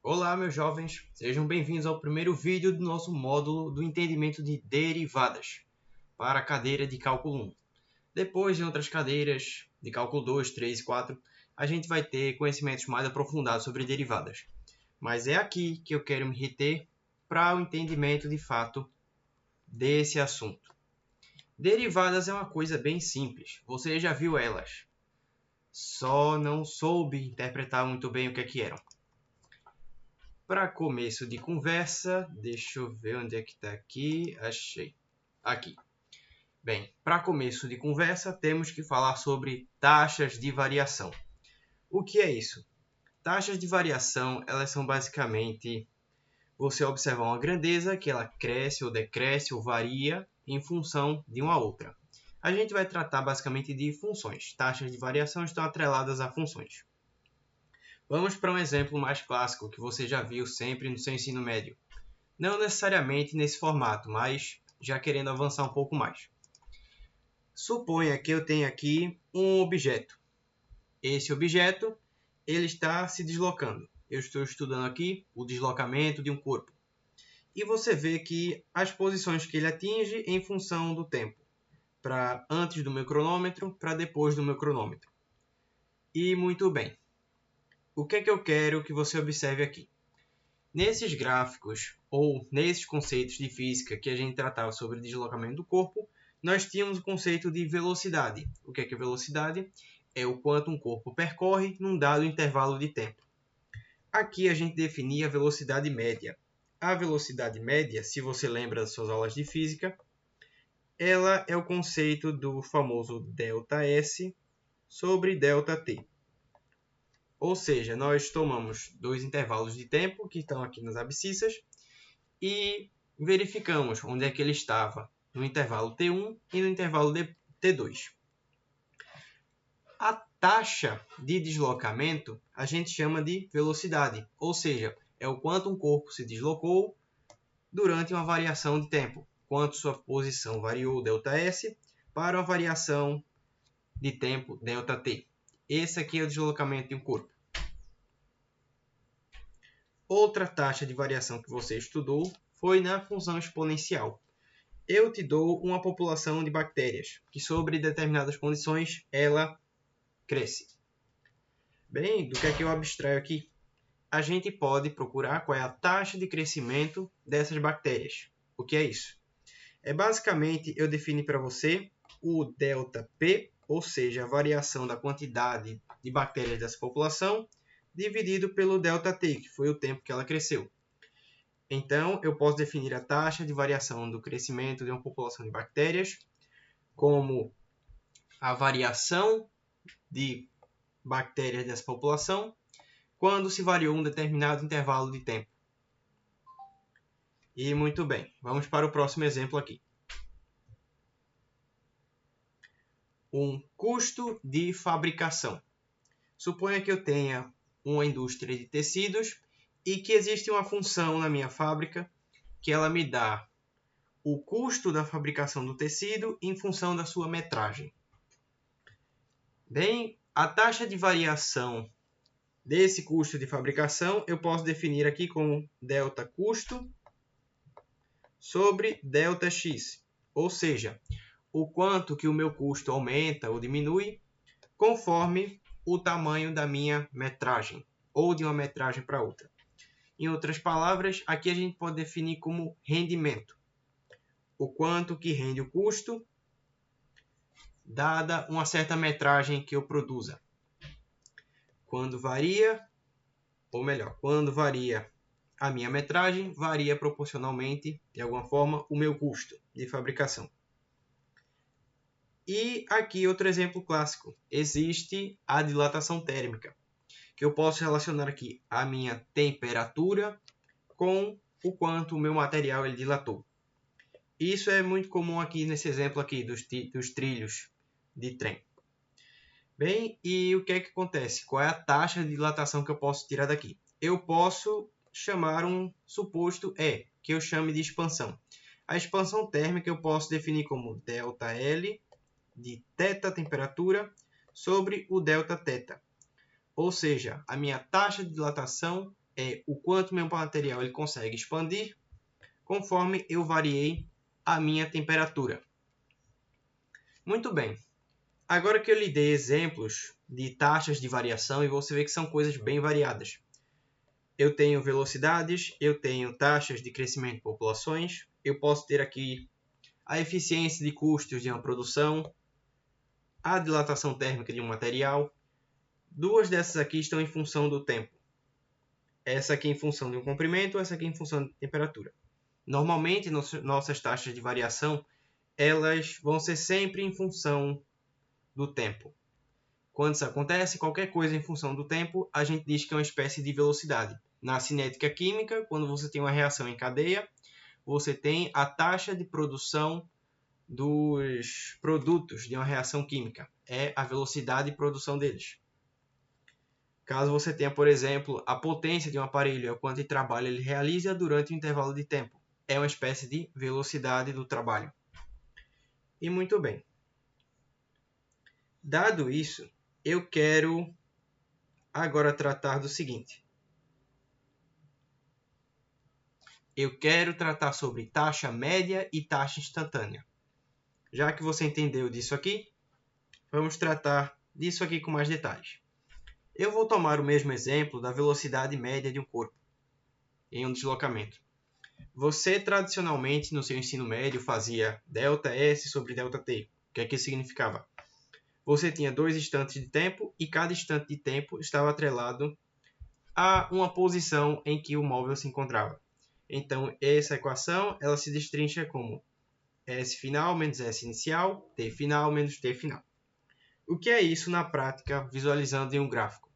Olá, meus jovens, sejam bem-vindos ao primeiro vídeo do nosso módulo do entendimento de derivadas para a cadeira de cálculo 1. Depois, em outras cadeiras de cálculo 2, 3 e 4, a gente vai ter conhecimentos mais aprofundados sobre derivadas. Mas é aqui que eu quero me reter para o entendimento de fato desse assunto. Derivadas é uma coisa bem simples, você já viu elas, só não soube interpretar muito bem o que eram. Para começo de conversa, deixa eu ver onde é que está aqui. Achei. Aqui. Bem, para começo de conversa, temos que falar sobre taxas de variação. O que é isso? Taxas de variação, elas são basicamente você observar uma grandeza que ela cresce ou decresce ou varia em função de uma outra. A gente vai tratar basicamente de funções. Taxas de variação estão atreladas a funções. Vamos para um exemplo mais clássico que você já viu sempre no seu ensino médio. Não necessariamente nesse formato, mas já querendo avançar um pouco mais. Suponha que eu tenha aqui um objeto. Esse objeto ele está se deslocando. Eu estou estudando aqui o deslocamento de um corpo. E você vê que as posições que ele atinge em função do tempo. Para antes do meu cronômetro, para depois do meu cronômetro. E muito bem. O que é que eu quero que você observe aqui? Nesses gráficos, ou nesses conceitos de física que a gente tratava sobre o deslocamento do corpo, nós tínhamos o conceito de velocidade. O que é velocidade? É o quanto um corpo percorre num dado intervalo de tempo. Aqui a gente definia a velocidade média. A velocidade média, se você lembra das suas aulas de física, ela é o conceito do famoso ΔS sobre ΔT. Ou seja, nós tomamos dois intervalos de tempo que estão aqui nas abscissas e verificamos onde é que ele estava no intervalo T1 e no intervalo T2. A taxa de deslocamento a gente chama de velocidade, ou seja, é o quanto um corpo se deslocou durante uma variação de tempo, quanto sua posição variou ΔS para uma variação de tempo ΔT. Esse aqui é o deslocamento de um corpo. Outra taxa de variação que você estudou foi na função exponencial. Eu te dou uma população de bactérias, que sobre determinadas condições ela cresce. Bem, do que é que eu abstraio aqui? A gente pode procurar qual é a taxa de crescimento dessas bactérias. O que é isso? É basicamente, eu defini para você o ΔP, ou seja, a variação da quantidade de bactérias dessa população, dividido pelo ΔT, que foi o tempo que ela cresceu. Então, eu posso definir a taxa de variação do crescimento de uma população de bactérias como a variação de bactérias dessa população quando se variou um determinado intervalo de tempo. E muito bem, vamos para o próximo exemplo aqui. Um custo de fabricação. Suponha que eu tenha uma indústria de tecidos e que existe uma função na minha fábrica que ela me dá o custo da fabricação do tecido em função da sua metragem. Bem, a taxa de variação desse custo de fabricação eu posso definir aqui como delta custo sobre ΔX, ou seja, o quanto que o meu custo aumenta ou diminui conforme o tamanho da minha metragem, ou de uma metragem para outra. Em outras palavras, aqui a gente pode definir como rendimento. O quanto que rende o custo, dada uma certa metragem que eu produza. Quando varia, ou melhor, quando varia a minha metragem, varia proporcionalmente, de alguma forma, o meu custo de fabricação. E aqui outro exemplo clássico. Existe a dilatação térmica, que eu posso relacionar aqui a minha temperatura com o quanto o meu material ele dilatou. Isso é muito comum aqui nesse exemplo aqui dos trilhos de trem. Bem, e o que é que acontece? Qual é a taxa de dilatação que eu posso tirar daqui? Eu posso chamar um suposto E, que eu chame de expansão. A expansão térmica eu posso definir como ΔL de θ temperatura sobre o Δθ. Ou seja, a minha taxa de dilatação é o quanto meu material ele consegue expandir conforme eu variei a minha temperatura. Muito bem. Agora que eu lhe dei exemplos de taxas de variação, e você vê que são coisas bem variadas. Eu tenho velocidades, eu tenho taxas de crescimento de populações, eu posso ter aqui a eficiência de custos de uma produção, a dilatação térmica de um material. Duas dessas aqui estão em função do tempo. Essa aqui em função de um comprimento, essa aqui em função de temperatura. Normalmente, nossas taxas de variação elas vão ser sempre em função do tempo. Quando isso acontece, qualquer coisa em função do tempo, a gente diz que é uma espécie de velocidade. Na cinética química, quando você tem uma reação em cadeia, você tem a taxa de produção dos produtos de uma reação química. É a velocidade de produção deles. Caso você tenha, por exemplo, a potência de um aparelho, é o quanto de trabalho ele realiza durante um intervalo de tempo. É uma espécie de velocidade do trabalho. E muito bem. Dado isso, eu quero agora tratar do seguinte. Eu quero tratar sobre taxa média e taxa instantânea. Já que você entendeu disso aqui, vamos tratar disso aqui com mais detalhes. Eu vou tomar o mesmo exemplo da velocidade média de um corpo em um deslocamento. Você tradicionalmente no seu ensino médio fazia ΔS sobre ΔT. O que é que isso significava? Você tinha 2 instantes de tempo e cada instante de tempo estava atrelado a uma posição em que o móvel se encontrava. Então, essa equação ela se destrincha como S final menos S inicial, T final menos T final. O que é isso na prática, visualizando em um gráfico?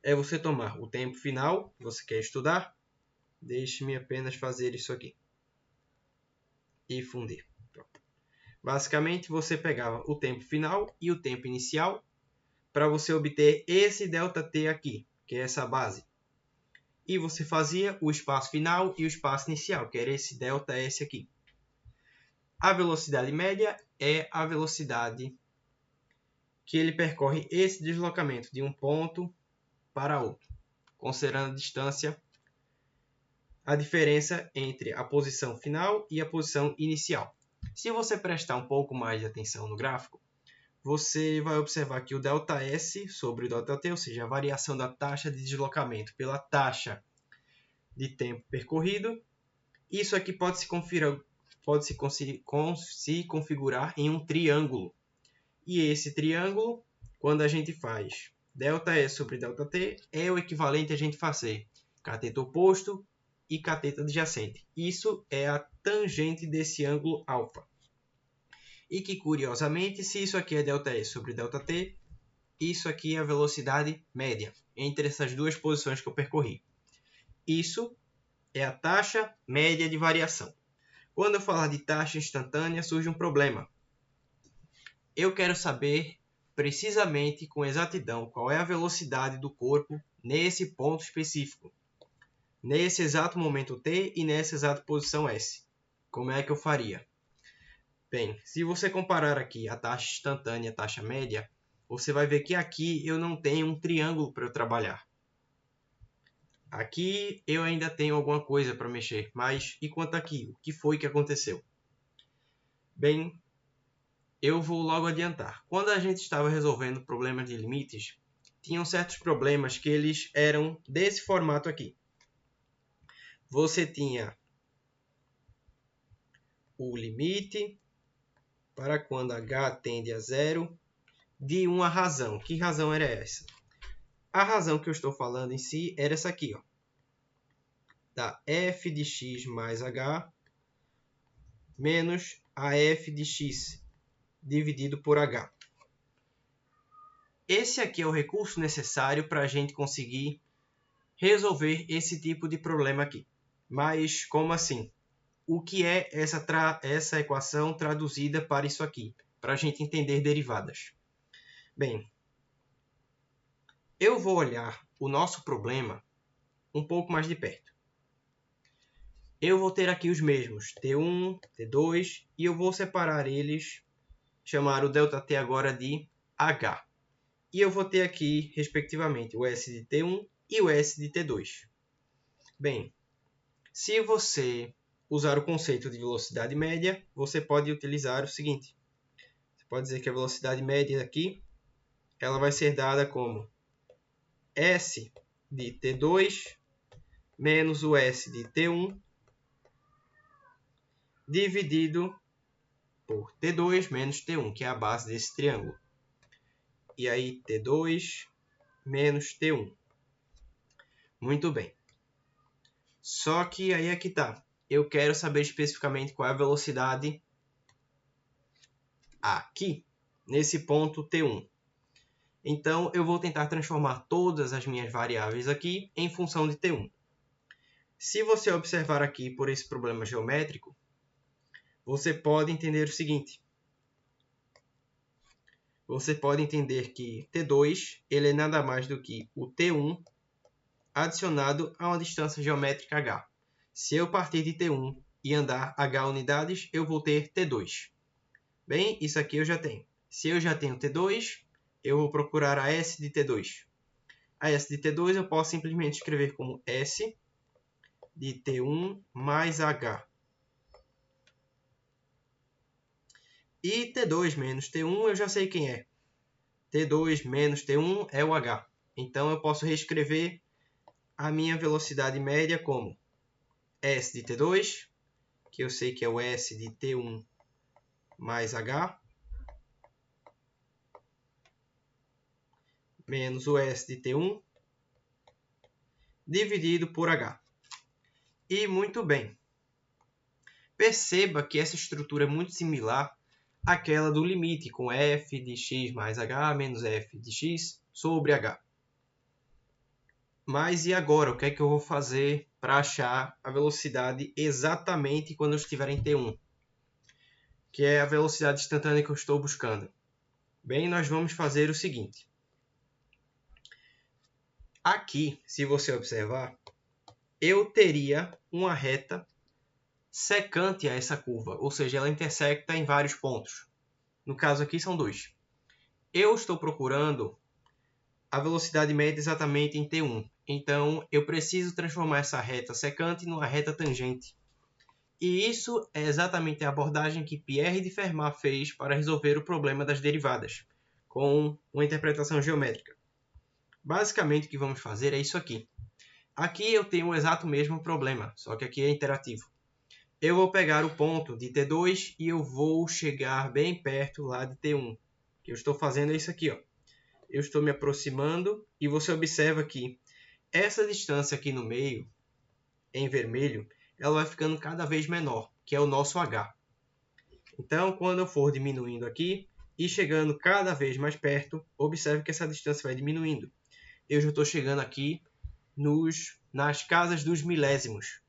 É você tomar o tempo final que você quer estudar. Deixe-me apenas fazer isso aqui. E fundir. Pronto. Basicamente, você pegava o tempo final e o tempo inicial para você obter esse ΔT aqui, que é essa base. E você fazia o espaço final e o espaço inicial, que era esse ΔS aqui. A velocidade média é a velocidade que ele percorre esse deslocamento de um ponto para outro, considerando a distância, a diferença entre a posição final e a posição inicial. Se você prestar um pouco mais de atenção no gráfico, você vai observar que o ΔS sobre o ΔT, ou seja, a variação da taxa de deslocamento pela taxa de tempo percorrido, isso aqui pode se configurar em um triângulo. E esse triângulo, quando a gente faz ΔS sobre ΔT, é o equivalente a gente fazer cateto oposto e cateto adjacente. Isso é a tangente desse ângulo alfa. E que, curiosamente, se isso aqui é ΔS sobre ΔT, isso aqui é a velocidade média entre essas duas posições que eu percorri. Isso é a taxa média de variação. Quando eu falar de taxa instantânea, surge um problema. Eu quero saber precisamente, com exatidão, qual é a velocidade do corpo nesse ponto específico, nesse exato momento T e nessa exata posição S. Como é que eu faria? Bem, se você comparar aqui a taxa instantânea e a taxa média, você vai ver que aqui eu não tenho um triângulo para eu trabalhar. Aqui eu ainda tenho alguma coisa para mexer, mas e quanto aqui? O que foi que aconteceu? Bem, eu vou logo adiantar. Quando a gente estava resolvendo problemas de limites, tinham certos problemas que eles eram desse formato aqui. Você tinha o limite para quando h tende a zero de uma razão. Que razão era essa? A razão que eu estou falando em si era essa aqui, ó, da f de x mais h menos a f de x dividido por h. Esse aqui é o recurso necessário para a gente conseguir resolver esse tipo de problema aqui. Mas como assim? O que é essa equação traduzida para isso aqui? Para a gente entender derivadas. Bem, eu vou olhar o nosso problema um pouco mais de perto. Eu vou ter aqui os mesmos, T1, T2, e eu vou separar eles, chamar o ΔT agora de H. E eu vou ter aqui, respectivamente, o S de T1 e o S de T2. Bem, se você usar o conceito de velocidade média, você pode utilizar o seguinte. Você pode dizer que a velocidade média aqui ela vai ser dada como S de T2 menos o S de T1 dividido por T2 menos T1, que é a base desse triângulo. E aí T2 menos T1. Muito bem. Só que aí é que tá. Eu quero saber especificamente qual é a velocidade aqui, nesse ponto T1. Então, eu vou tentar transformar todas as minhas variáveis aqui em função de T1. Se você observar aqui por esse problema geométrico, você pode entender o seguinte. Você pode entender que T2 ele é nada mais do que o T1 adicionado a uma distância geométrica h. Se eu partir de T1 e andar h unidades, eu vou ter T2. Bem, isso aqui eu já tenho. Se eu já tenho T2, eu vou procurar a S de T2. A S de T2 eu posso simplesmente escrever como S de T1 mais H. E T2 menos T1 eu já sei quem é. T2 menos T1 é o H. Então eu posso reescrever a minha velocidade média como S de T2, que eu sei que é o S de T1 mais H, menos o S de T1, dividido por H. E muito bem. Perceba que essa estrutura é muito similar àquela do limite, com f de x mais h menos f de x sobre h. Mas e agora? O que é que eu vou fazer para achar a velocidade exatamente quando eu estiver em T1? Que é a velocidade instantânea que eu estou buscando. Bem, nós vamos fazer o seguinte. Aqui, se você observar, eu teria uma reta secante a essa curva, ou seja, ela intersecta em vários pontos. No caso aqui são dois. Eu estou procurando a velocidade média exatamente em T1. Então, eu preciso transformar essa reta secante numa reta tangente. E isso é exatamente a abordagem que Pierre de Fermat fez para resolver o problema das derivadas, com uma interpretação geométrica. Basicamente, o que vamos fazer é isso aqui. Aqui eu tenho o exato mesmo problema, só que aqui é interativo. Eu vou pegar o ponto de T2 e eu vou chegar bem perto lá de T1. O que eu estou fazendo é isso aqui, ó. Eu estou me aproximando e você observa que essa distância aqui no meio, em vermelho, ela vai ficando cada vez menor, que é o nosso H. Então, quando eu for diminuindo aqui e chegando cada vez mais perto, observe que essa distância vai diminuindo. Eu já estou chegando aqui nas casas dos milésimos.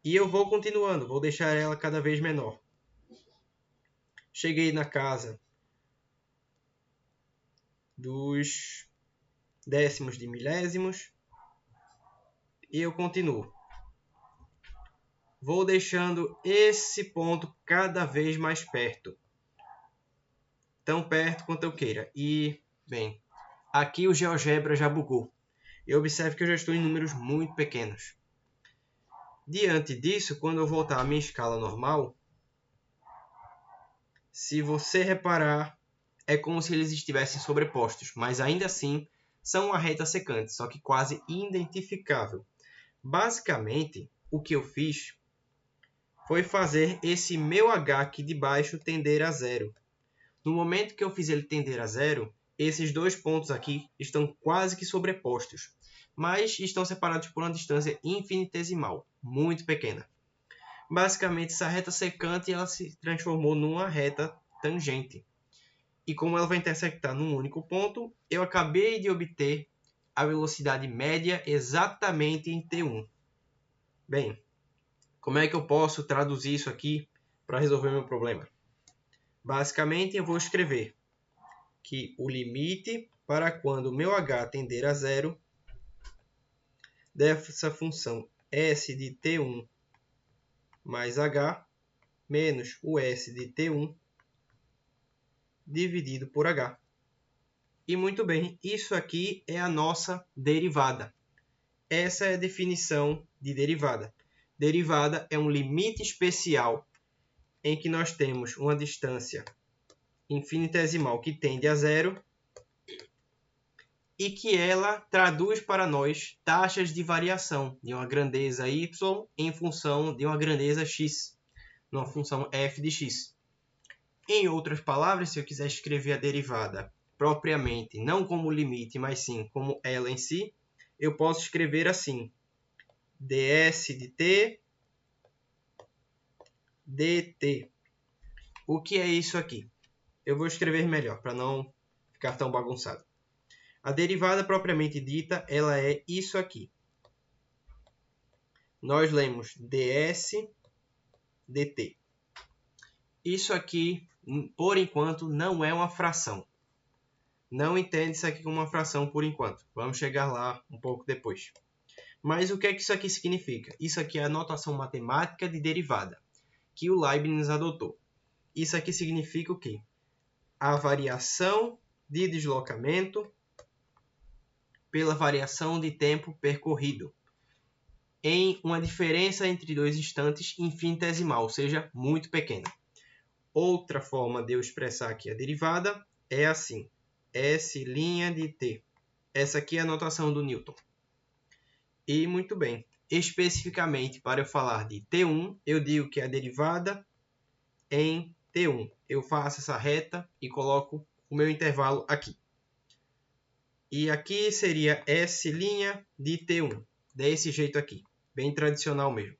E eu vou continuando, vou deixar ela cada vez menor. Cheguei na casa dos décimos de milésimos e eu continuo. Vou deixando esse ponto cada vez mais perto. Tão perto quanto eu queira. E, bem, aqui o GeoGebra já bugou. E observe que eu já estou em números muito pequenos. Diante disso, quando eu voltar à minha escala normal, se você reparar, é como se eles estivessem sobrepostos, mas ainda assim são uma reta secante, só que quase identificável. Basicamente, o que eu fiz foi fazer esse meu H aqui de baixo tender a zero. No momento que eu fiz ele tender a zero, esses dois pontos aqui estão quase que sobrepostos, mas estão separados por uma distância infinitesimal, muito pequena. Basicamente, essa reta secante ela se transformou numa reta tangente. E como ela vai intersectar num único ponto, eu acabei de obter a velocidade média exatamente em T1. Bem, como é que eu posso traduzir isso aqui para resolver meu problema? Basicamente, eu vou escrever que o limite para quando o meu h tender a zero dessa função s de T1 mais h menos o s de T1 dividido por h. E muito bem, isso aqui é a nossa derivada. essa é a definição de derivada. Derivada é um limite especial em que nós temos uma distância infinitesimal que tende a zero e que ela traduz para nós taxas de variação de uma grandeza y em função de uma grandeza x, numa função f de x. Em outras palavras, se eu quiser escrever a derivada propriamente, não como limite, mas sim como ela em si, eu posso escrever assim: ds de t dt. O que é isso aqui? Eu vou escrever melhor, para não ficar tão bagunçado. A derivada propriamente dita, ela é isso aqui. Nós lemos ds dt. Isso aqui, por enquanto, não é uma fração. Não entende isso aqui como uma fração por enquanto. Vamos chegar lá um pouco depois. Mas o que é que isso aqui significa? Isso aqui é a notação matemática de derivada, que o Leibniz adotou. Isso aqui significa o quê? A variação de deslocamento pela variação de tempo percorrido em uma diferença entre dois instantes infinitesimal, ou seja, muito pequena. Outra forma de eu expressar aqui a derivada é assim: S' de t. Essa aqui é a notação do Newton. E muito bem, especificamente para eu falar de t1, eu digo que a derivada em t1. Eu faço essa reta e coloco o meu intervalo aqui. E aqui seria S' de t1, desse jeito aqui, bem tradicional mesmo.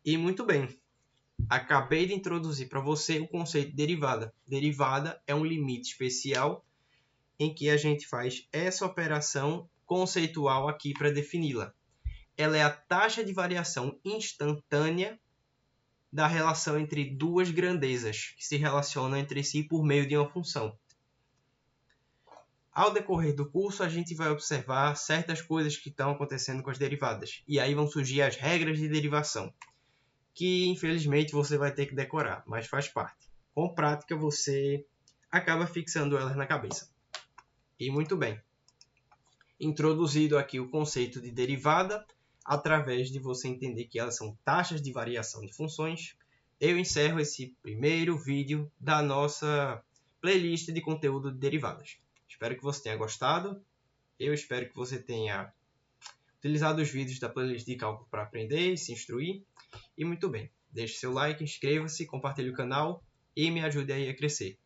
E muito bem, acabei de introduzir para você o conceito de derivada. Derivada é um limite especial em que a gente faz essa operação conceitual aqui para defini-la. Ela é a taxa de variação instantânea da relação entre duas grandezas que se relacionam entre si por meio de uma função. Ao decorrer do curso, a gente vai observar certas coisas que estão acontecendo com as derivadas. E aí vão surgir as regras de derivação, que infelizmente você vai ter que decorar, mas faz parte. Com prática, você acaba fixando elas na cabeça. E muito bem. Introduzido aqui o conceito de derivada, através de você entender que elas são taxas de variação de funções, eu encerro esse primeiro vídeo da nossa playlist de conteúdo de derivadas. Espero que você tenha gostado. Eu espero que você tenha utilizado os vídeos da playlist de cálculo para aprender e se instruir. E muito bem, deixe seu like, inscreva-se, compartilhe o canal e me ajude aí a crescer.